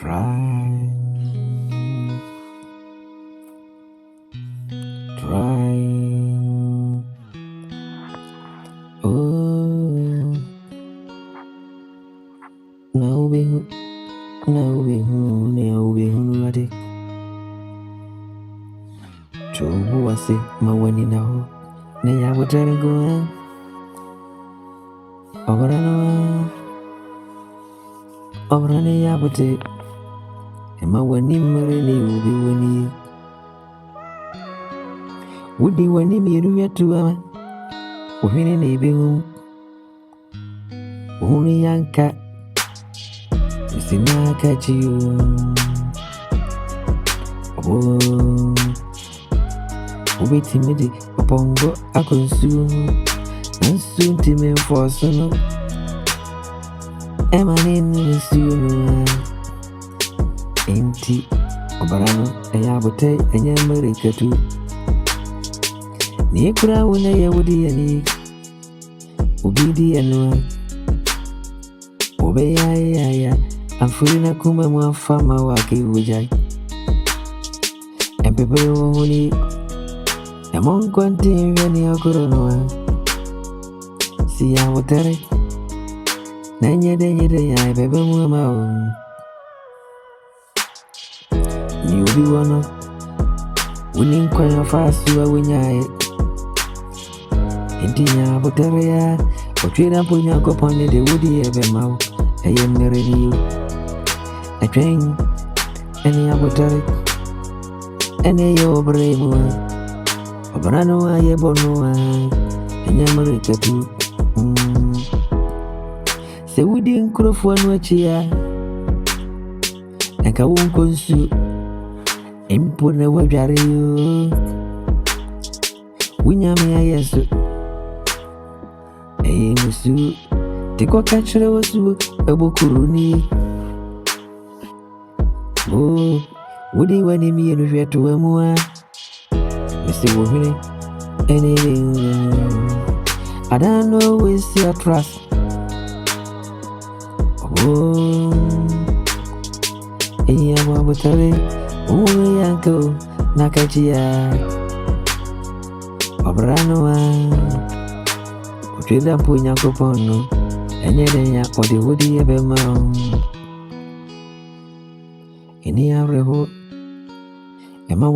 Try. Oh, now we ready. Chobu wase mawani now. Neya wotari go. Obrane ya bote. Ema wani mere ni ubi wani. Wudi wani miru ya tuwa. Uhine ni ibi Uni yanka. Isina kachiyo. Oh, ubi timidi opongo akonsu. Nansu time fosono. Emani nisuno. Enti obarano eyabote enyamerikatu. Ni kura wona yewudi yani. Ubidi yanwa. Obe ya amfurina kuma mwafama wake ujai. Empebe wohuni Emon kwanti yani akuronoa. Siya wotere na nyede ya bebe mwema. Ni ubi wano wini kwa yafasu wa winyae. Intinya wotere ya ochwira punya kopone de wudi ebe mau. Eye merediyo Achweng eni ya wotere ene yo bremwa obrano wa ye bonwa enyamare katu se wudi nkrofo anu achia enka wonkonsu empo na wadware yo winyame ayeso musu tiko kachre wasu abokuruni oh wudi wani mi enu hweto wamua misi wohine anything I don't know where's your trust oh iya wabutare uwe yanko nakachia obrano wa utwida punya kopono enyede ya odi wudi ebe mao ini areho ema